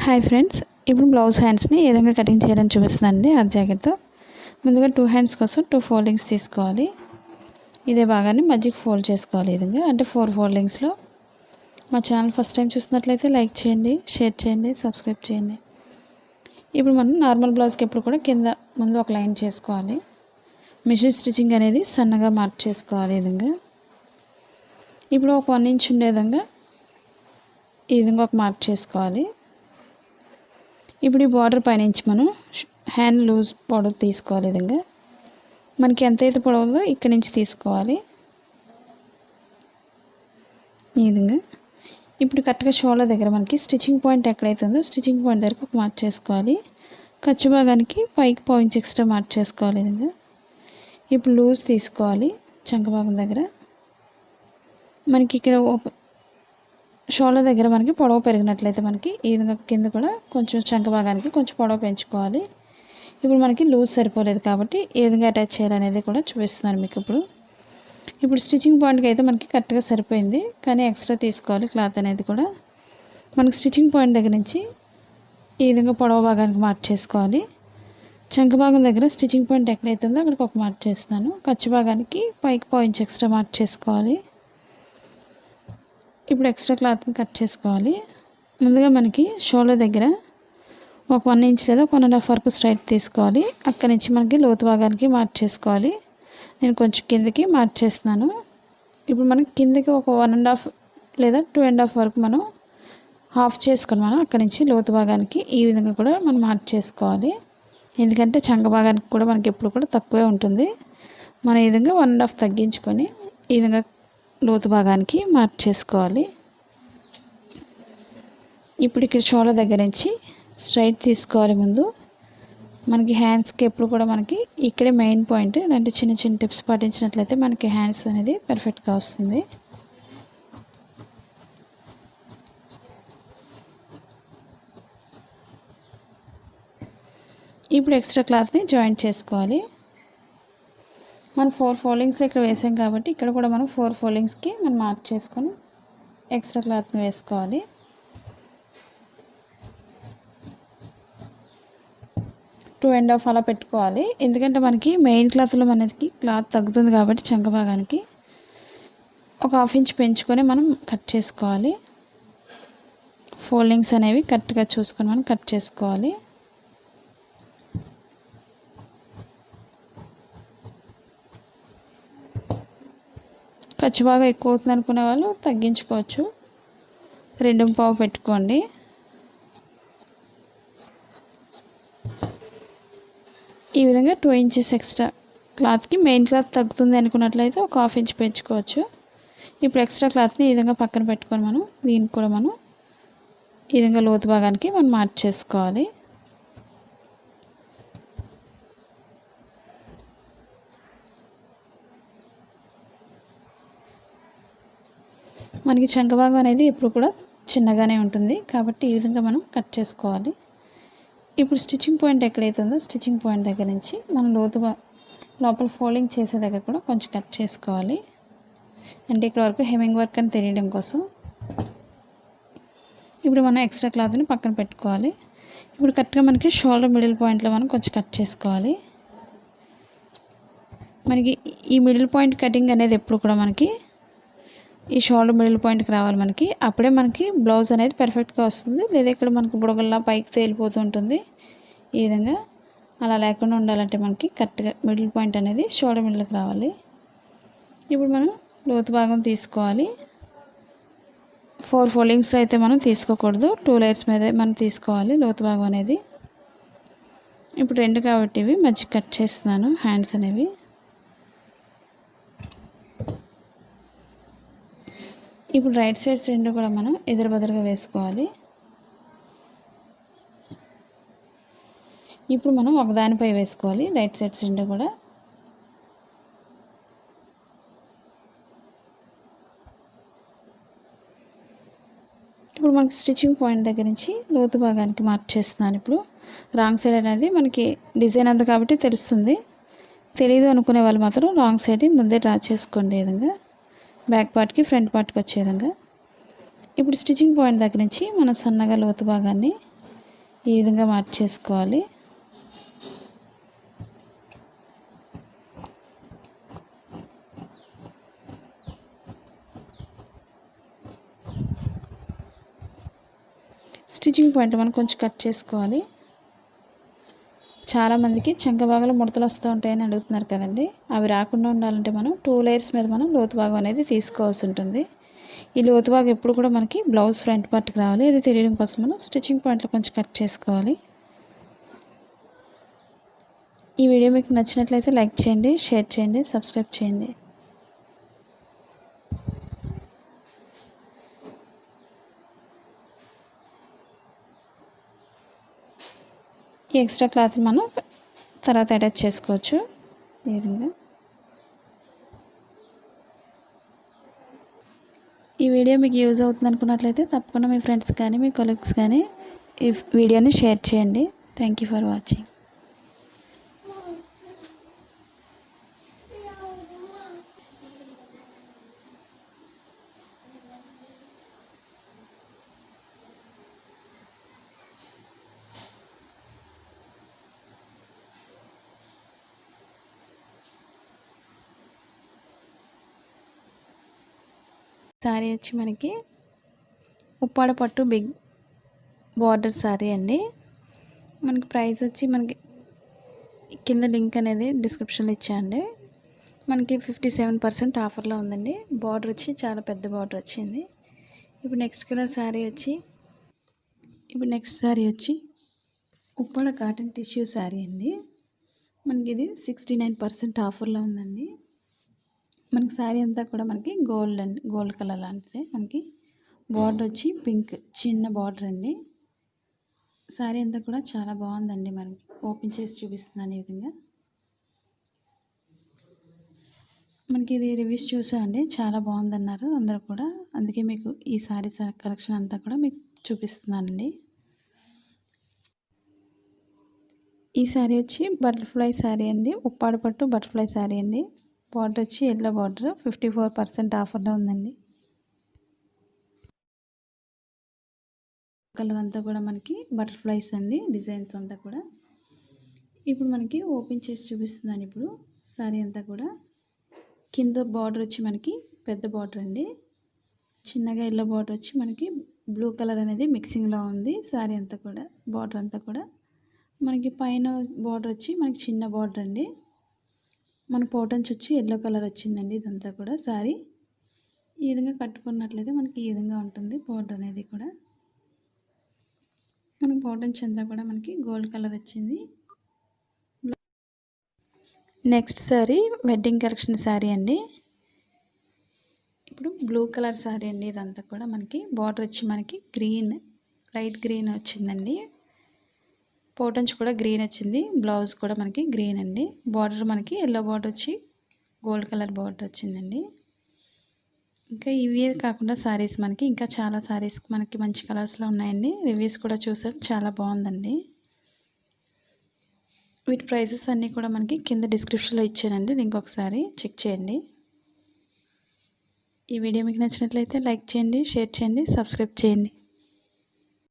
Hi friends, ఇప్పుడు blouse హ్యాండ్స్ని ఏ విధంగా cutting చేయాలని చూపిస్తున్నానండి. ఆ జాకెట్తో ముందుగా 2 హ్యాండ్స్ కోసం 2 ఫోల్డింగ్స్ తీసుకోవాలి. ఇదే భాగాన్ని మధ్యకి ఫోల్డ్ చేసుకోవాలి. ఈ విధంగా అంటే 4 ఫోల్డింగ్స్లో. మా ఛానల్ ఫస్ట్ టైం చూస్తున్నట్లయితే లైక్ చేయండి, షేర్ చేయండి, సబ్స్క్రైబ్ చేయండి. ఇప్పుడు మనం నార్మల్ బ్లౌజ్కి ఎప్పుడు కూడా కింద ముందు ఒక లైన్ చేసుకోవాలి. మిషన్ స్టిచ్చింగ్ అనేది సన్నగా మార్క్ చేసుకోవాలి. ఈ విధంగా ఇప్పుడు ఒక 1 ఇంచ్ ఉండే విధంగా ఈ విధంగా ఒక మార్క్ చేసుకోవాలి. ఇప్పుడు ఈ బార్డర్ పైనుంచి మనం హ్యాండ్ లూజ్ పొడవు తీసుకోవాలి. ఈ విధంగా మనకి ఎంతైతే పొడవుందో ఇక్కడి నుంచి తీసుకోవాలి. ఈ విధంగా ఇప్పుడు కరెక్ట్గా షోల్డర్ దగ్గర మనకి స్టిచ్చింగ్ పాయింట్ ఎక్కడైతే ఉందో స్టిచ్చింగ్ పాయింట్ దగ్గర ఒక మార్క్ చేసుకోవాలి. ఖర్చు భాగానికి పైకి పాయింట్స్ ఎక్స్ట్రా మార్క్ చేసుకోవాలి. ఈ విధంగా ఇప్పుడు లూజ్ తీసుకోవాలి. చంక భాగం దగ్గర మనకి ఇక్కడ షోల్డర్ దగ్గర మనకి పొడవు పెరిగినట్లయితే మనకి ఈ విధంగా కింద కూడా కొంచెం చంక భాగానికి కొంచెం పొడవు పెంచుకోవాలి. ఇప్పుడు మనకి లూజ్ సరిపోలేదు కాబట్టి ఏ విధంగా అటాచ్ చేయాలనేది కూడా చూపిస్తున్నాను మీకు. ఇప్పుడు స్టిచ్చింగ్ పాయింట్కి అయితే మనకి కరెక్ట్గా సరిపోయింది, కానీ ఎక్స్ట్రా తీసుకోవాలి క్లాత్ అనేది కూడా. మనకి స్టిచ్చింగ్ పాయింట్ దగ్గర నుంచి ఈ విధంగా పొడవు భాగానికి మార్క్ చేసుకోవాలి. చంక భాగం దగ్గర స్టిచ్చింగ్ పాయింట్ ఎక్కడైతే ఉందో అక్కడికి ఒక మార్క్ చేస్తున్నాను. ఖర్చు భాగానికి పైకి పాయింట్స్ ఎక్స్ట్రా మార్క్ చేసుకోవాలి. ఇప్పుడు ఎక్స్ట్రా క్లాత్ని కట్ చేసుకోవాలి. ముందుగా మనకి షోల్డర్ దగ్గర ఒక 1 ఇంచ్ లేదా 1.5 వరకు స్ట్రైట్ తీసుకోవాలి. అక్కడి నుంచి మనకి లోతు భాగానికి మార్క్ చేసుకోవాలి. నేను కొంచెం కిందకి మార్క్ చేస్తున్నాను. ఇప్పుడు మనకి కిందకి ఒక 1.5 లేదా 2.5 వరకు మనం హాఫ్ చేసుకొని మనం అక్కడి నుంచి లోతు భాగానికి ఈ విధంగా కూడా మనం మార్క్ చేసుకోవాలి. ఎందుకంటే చంక భాగానికి కూడా మనకి ఎప్పుడు కూడా తక్కువే ఉంటుంది. మనం ఈ విధంగా 1.5 తగ్గించుకొని ఈ విధంగా లోతు భాగానికి మార్క్ చేసుకోవాలి. ఇప్పుడు ఇక్కడ షోల్డర్ దగ్గర నుంచి స్ట్రైట్ తీసుకోవాలి. ముందు మనకి హ్యాండ్స్కి ఎప్పుడు కూడా మనకి ఇక్కడే మెయిన్ పాయింట్. ఇలాంటి చిన్న చిన్న టిప్స్ పాటించినట్లయితే మనకి హ్యాండ్స్ అనేది పర్ఫెక్ట్గా వస్తుంది. ఇప్పుడు ఎక్స్ట్రా క్లాత్ని జాయింట్ చేసుకోవాలి. మనం 4 ఫోల్డింగ్స్లో ఇక్కడ వేసాం కాబట్టి ఇక్కడ కూడా మనం 4 ఫోల్డింగ్స్కి మనం మార్క్ చేసుకొని ఎక్స్ట్రా క్లాత్ని వేసుకోవాలి. టూ అండ్ హాఫ్ అలా పెట్టుకోవాలి. ఎందుకంటే మనకి మెయిన్ క్లాత్లో మనకి క్లాత్ తగ్గుతుంది కాబట్టి చంక భాగానికి ఒక 1/2 ఇంచ్ పెంచుకొని మనం కట్ చేసుకోవాలి. ఫోల్డింగ్స్ అనేవి కరెక్ట్గా చూసుకొని మనం కట్ చేసుకోవాలి. ఖర్చు బాగా ఎక్కువ అవుతుంది అనుకునే వాళ్ళు తగ్గించుకోవచ్చు. 2.5 పెట్టుకోండి. ఈ విధంగా 2 ఇంచెస్ ఎక్స్ట్రా క్లాత్కి మెయిన్ క్లాత్ తగ్గుతుంది అనుకున్నట్లయితే ఒక 1/2 ఇంచ్ పెంచుకోవచ్చు. ఇప్పుడు ఎక్స్ట్రా క్లాత్ని ఈ విధంగా పక్కన పెట్టుకొని మనం దీనికి కూడా మనం ఈ విధంగా లోతు భాగానికి మనం మార్క్ చేసుకోవాలి. మనకి చంక భాగం అనేది ఎప్పుడు కూడా చిన్నగానే ఉంటుంది కాబట్టి ఈ విధంగా మనం కట్ చేసుకోవాలి. ఇప్పుడు స్టిచ్చింగ్ పాయింట్ ఎక్కడైతే ఉందో స్టిచ్చింగ్ పాయింట్ దగ్గర నుంచి మనం లోపల ఫోల్డింగ్ చేసే దగ్గర కూడా కొంచెం కట్ చేసుకోవాలి. అంటే ఇక్కడ వరకు హెమ్మింగ్ వర్క్ అని తెలియడం కోసం. ఇప్పుడు మనం ఎక్స్ట్రా క్లాత్ని పక్కన పెట్టుకోవాలి. ఇప్పుడు కరెక్ట్గా మనకి షోల్డర్ మిడిల్ పాయింట్లో మనం కొంచెం కట్ చేసుకోవాలి. మనకి ఈ మిడిల్ పాయింట్ కటింగ్ అనేది ఎప్పుడు కూడా మనకి ఈ షోల్డర్ మిడిల్ పాయింట్కి రావాలి. మనకి అప్పుడే మనకి బ్లౌజ్ అనేది పర్ఫెక్ట్గా వస్తుంది. లేదా ఇక్కడ మనకు బుడగల్లా పైకి తేలిపోతూ ఉంటుంది. ఈ విధంగా అలా లేకుండా ఉండాలంటే మనకి కరెక్ట్గా మిడిల్ పాయింట్ అనేది షోల్డర్ మిడిల్కి రావాలి. ఇప్పుడు మనం లోతు భాగం తీసుకోవాలి. 4 ఫోల్డింగ్స్లో అయితే మనం తీసుకోకూడదు, 2 లేయర్స్ మీద మనం తీసుకోవాలి లోతు భాగం అనేది. ఇప్పుడు 2 కాబట్టి ఇవి మధ్య కట్ చేస్తున్నాను హ్యాండ్స్ అనేవి. ఇప్పుడు రైట్ సైడ్స్ 2 కూడా మనం ఎదురుబెదురుగా వేసుకోవాలి. ఇప్పుడు మనం ఒకదానిపై వేసుకోవాలి రైట్ సైడ్స్ 2 కూడా. ఇప్పుడు మనకి స్టిచ్చింగ్ పాయింట్ దగ్గర నుంచి లోతు భాగానికి మార్క్ చేస్తున్నాను. ఇప్పుడు రాంగ్ సైడ్ అనేది మనకి డిజైన్ అంతా కాబట్టి తెలుస్తుంది. తెలీదు అనుకునే వాళ్ళు మాత్రం రాంగ్ సైడ్ ముందే డ్రా చేసుకోండి. ఈ విధంగా బ్యాక్ పార్ట్కి ఫ్రంట్ పార్ట్కి వచ్చే విధంగా. ఇప్పుడు స్టిచ్చింగ్ పాయింట్ దగ్గర నుంచి మనం సన్నగా లోతు భాగాన్ని ఈ విధంగా మార్చేసుకోవాలి. స్టిచ్చింగ్ పాయింట్ మనం కొంచెం కట్ చేసుకోవాలి. చాలామందికి చంక భాగంలో ముడతలు వస్తూ ఉంటాయని అడుగుతున్నారు కదండి. అవి రాకుండా ఉండాలంటే మనం 2 లేయర్స్ మీద మనం లోతు భాగం అనేది తీసుకోవాల్సి ఉంటుంది. ఈ లోతు భాగం ఎప్పుడు కూడా మనకి బ్లౌజ్ ఫ్రంట్ పార్ట్కి రావాలి. ఇది తెలియడం కోసం మనం స్టిచ్చింగ్ పాయింట్లో కొంచెం కట్ చేసుకోవాలి. ఈ వీడియో మీకు నచ్చినట్లయితే లైక్ చేయండి, షేర్ చేయండి, సబ్స్క్రైబ్ చేయండి. ఈ ఎక్స్ట్రా క్లాత్ మనం తర్వాత అటాచ్ చేసుకోవచ్చు. ఈ విధంగా ఈ వీడియో మీకు యూజ్ అవుతుంది అనుకున్నట్లయితే తప్పకుండా మీ ఫ్రెండ్స్ కానీ మీ కొలీగ్స్ కానీ ఈ వీడియోని షేర్ చేయండి. Thank you for watching. Sorry వచ్చి మనకి ఉప్పాడ పట్టు బిగ్ బార్డర్ సారీ అండి. మనకి ప్రైస్ వచ్చి మనకి కింద లింక్ అనేది డిస్క్రిప్షన్లో ఇచ్చాండి. మనకి 57% ఆఫర్లో ఉందండి. బార్డర్ వచ్చి చాలా పెద్ద బార్డర్ వచ్చింది. ఇప్పుడు నెక్స్ట్ సారీ వచ్చి ఉప్పాడ కాటన్ టిష్యూ సారీ అండి. మనకి ఇది 69% ఆఫర్లో ఉందండి. మనకి శారీ అంతా కూడా మనకి గోల్డ్ కలర్ లాంటిదే. మనకి బార్డర్ వచ్చి పింక్ చిన్న బార్డర్ అండి. శారీ అంతా కూడా చాలా బాగుందండి. మనకి ఓపెన్ చేసి చూపిస్తున్నాను. ఈ విధంగా మనకి ఇది రివ్యూస్ చూసామండి, చాలా బాగుందన్నారు అందరూ కూడా. అందుకే మీకు ఈ శారీ కలెక్షన్ అంతా కూడా మీకు చూపిస్తున్నానండి. ఈ శారీ వచ్చి బటర్ఫ్లై శారీ అండి. ఉప్పాడ పట్టు బటర్ఫ్లై శారీ అండి. బార్డర్ వచ్చి ఎల్లో బార్డర్ 54% ఆఫర్లో ఉందండి. కలర్ అంతా కూడా మనకి బటర్ఫ్లైస్ అండి, డిజైన్స్ అంతా కూడా. ఇప్పుడు మనకి ఓపెన్ చేసి చూపిస్తున్నాను. ఇప్పుడు శారీ అంతా కూడా కింద బార్డర్ వచ్చి మనకి పెద్ద బార్డర్ అండి. చిన్నగా ఎల్లో బార్డర్ వచ్చి మనకి బ్లూ కలర్ అనేది మిక్సింగ్లో ఉంది. శారీ అంతా కూడా బార్డర్ అంతా కూడా మనకి పైన బార్డర్ వచ్చి మనకి చిన్న బార్డర్ అండి. మన పోటన్స్ వచ్చి ఎల్లో కలర్ వచ్చిందండి. ఇదంతా కూడా శారీ ఈ విధంగా కట్టుకున్నట్లయితే మనకి ఈ విధంగా ఉంటుంది. బార్డర్ అనేది కూడా మన పోటన్స్ అంతా కూడా మనకి గోల్డ్ కలర్ వచ్చింది. Next sari wedding collection sari అండి. ఇప్పుడు బ్లూ కలర్ శారీ అండి. ఇదంతా కూడా మనకి బార్డర్ వచ్చి మనకి లైట్ గ్రీన్ వచ్చిందండి. పోటన్స్ కూడా గ్రీన్ వచ్చింది. బ్లౌజ్ కూడా మనకి గ్రీన్ అండి. బార్డర్ మనకి ఎల్లో బార్డర్ వచ్చి గోల్డ్ కలర్ బార్డర్ వచ్చిందండి. ఇంకా ఇవే కాకుండా శారీస్ మనకి ఇంకా చాలా శారీస్ మనకి మంచి కలర్స్లో ఉన్నాయండి. రివ్యూస్ కూడా చూసాం, చాలా బాగుందండి. వీటి ప్రైసెస్ అన్నీ కూడా మనకి కింద డిస్క్రిప్షన్లో ఇచ్చానండి. లింక్ ఒకసారి చెక్ చేయండి. ఈ వీడియో మీకు నచ్చినట్లయితే లైక్ చేయండి, షేర్ చేయండి, సబ్స్క్రైబ్ చేయండి.